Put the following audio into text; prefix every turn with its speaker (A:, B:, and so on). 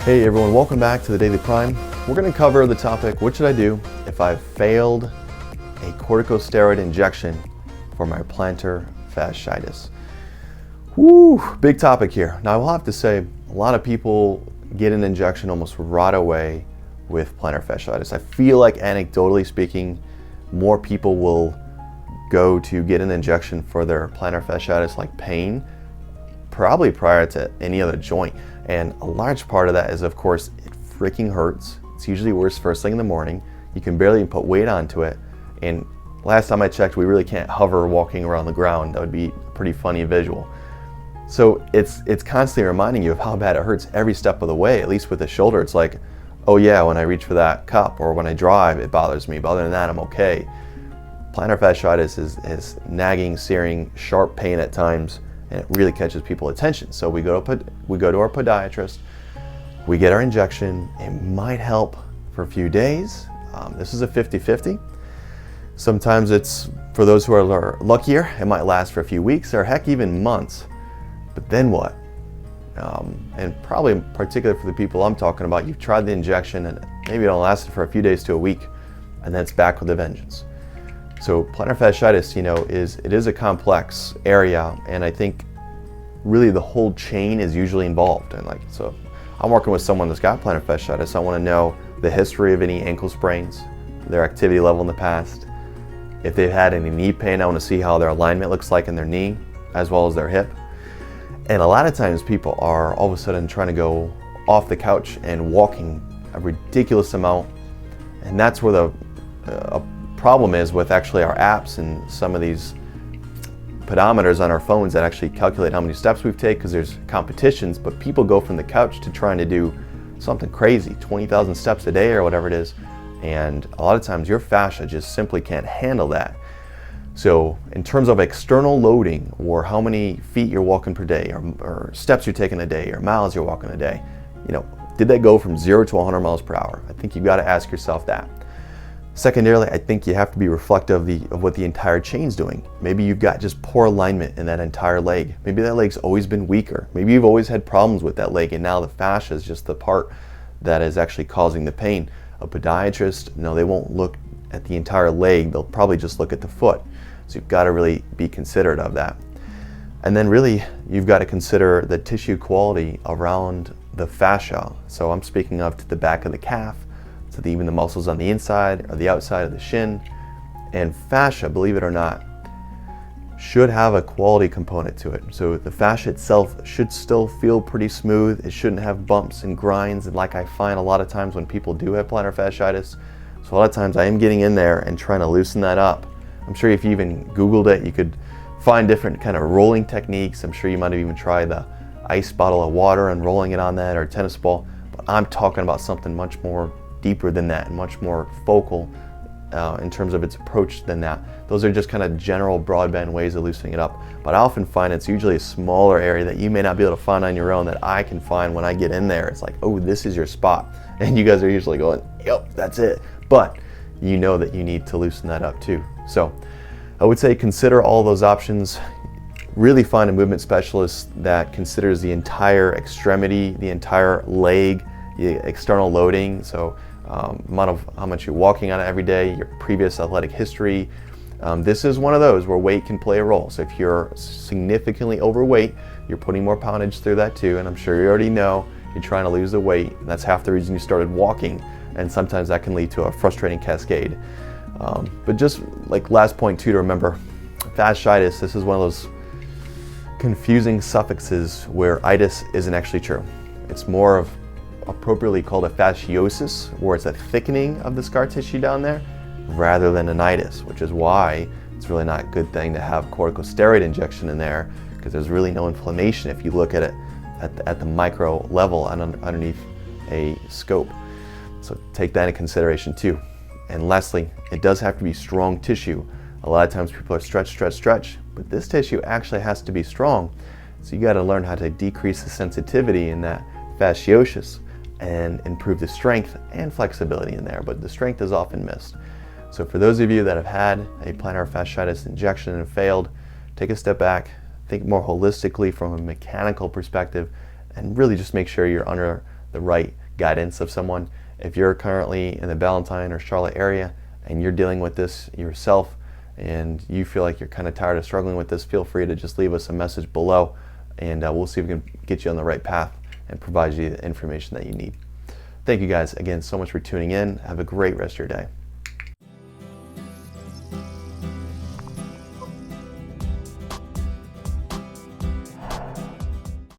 A: Hey everyone, welcome back to the Daily Prime. We're going to cover the topic, what should I do if I've failed a corticosteroid injection for my plantar fasciitis? Woo, big topic here. Now I will have to say, a lot of people get an injection almost right away with plantar fasciitis. I feel like anecdotally speaking, more people will go to get an injection for their plantar fasciitis like pain, probably prior to any other joint. And a large part of that is, of course, it freaking hurts. It's usually worse first thing in the morning. You can barely even put weight onto it. And last time I checked, we really can't hover walking around the ground. That would be a pretty funny visual. So it's constantly reminding you of how bad it hurts every step of the way. At least with the shoulder, it's like, oh yeah, when I reach for that cup or when I drive, it bothers me. But other than that, I'm okay. Plantar fasciitis is nagging, searing, sharp pain at times, and it really catches people's attention. So we go to our podiatrist, we get our injection. It might help for a few days. This is a 50-50. Sometimes it's, for those who are luckier, it might last for a few weeks or heck even months. But then what? And probably particularly for the people I'm talking about, you've tried the injection and maybe it'll last for a few days to a week, and then it's back with a vengeance. So plantar fasciitis, it is a complex area, and I think really the whole chain is usually involved. And so I'm working with someone that's got plantar fasciitis. I want to know the history of any ankle sprains, their activity level in the past. If they've had any knee pain, I want to see how their alignment looks like in their knee as well as their hip. And a lot of times people are all of a sudden trying to go off the couch and walking a ridiculous amount, and that's where the problem is with actually our apps and some of these pedometers on our phones that actually calculate how many steps we've taken, because there's competitions, but people go from the couch to trying to do something crazy, 20,000 steps a day or whatever it is, and a lot of times your fascia just simply can't handle that. So in terms of external loading, or how many feet you're walking per day, or steps you're taking a day, or miles you're walking a day, did they go from 0 to 100 miles per hour? I think you've got to ask yourself that. Secondarily, I think you have to be reflective of what the entire chain's doing. Maybe you've got just poor alignment in that entire leg. Maybe that leg's always been weaker. Maybe you've always had problems with that leg, and now the fascia is just the part that is actually causing the pain. A podiatrist, no, they won't look at the entire leg. They'll probably just look at the foot. So you've got to really be considerate of that. And then really, you've got to consider the tissue quality around the fascia. So I'm speaking of to the back of the calf, to even the muscles on the inside or the outside of the shin. And fascia, believe it or not, should have a quality component to it. So the fascia itself should still feel pretty smooth. It shouldn't have bumps and grinds, and like I find a lot of times when people do have plantar fasciitis. So a lot of times I am getting in there and trying to loosen that up. I'm sure if you even Googled it, you could find different kind of rolling techniques. I'm sure you might have even tried the ice bottle of water and rolling it on that, or a tennis ball. But I'm talking about something much more deeper than that, and much more focal in terms of its approach than that. Those are just kind of general broadband ways of loosening it up. But I often find it's usually a smaller area that you may not be able to find on your own that I can find when I get in there. It's like, oh, this is your spot. And you guys are usually going, yep, that's it. But you know that you need to loosen that up too. So I would say consider all those options. Really find a movement specialist that considers the entire extremity, the entire leg, the external loading. So amount of how much you're walking on it every day, your previous athletic history. This is one of those where weight can play a role. So if you're significantly overweight, you're putting more poundage through that too. And I'm sure you already know you're trying to lose the weight. And that's half the reason you started walking. And sometimes that can lead to a frustrating cascade. But just like last point too to remember, fasciitis, this is one of those confusing suffixes where itis isn't actually true. It's more of appropriately called a fasciosis, where it's a thickening of the scar tissue down there, rather than an itis, which is why it's really not a good thing to have corticosteroid injection in there, because there's really no inflammation if you look at it at the micro level and underneath a scope. So take that into consideration too. And lastly, it does have to be strong tissue. A lot of times people are stretch, but this tissue actually has to be strong. So you got to learn how to decrease the sensitivity in that fasciosis and improve the strength and flexibility in there, but the strength is often missed. So for those of you that have had a plantar fasciitis injection and failed, take a step back, think more holistically from a mechanical perspective, and really just make sure you're under the right guidance of someone. If you're currently in the Valentine or Charlotte area and you're dealing with this yourself and you feel like you're kind of tired of struggling with this, feel free to just leave us a message below, and we'll see if we can get you on the right path and provide you the information that you need. Thank you guys again so much for tuning in. Have a great rest of your day.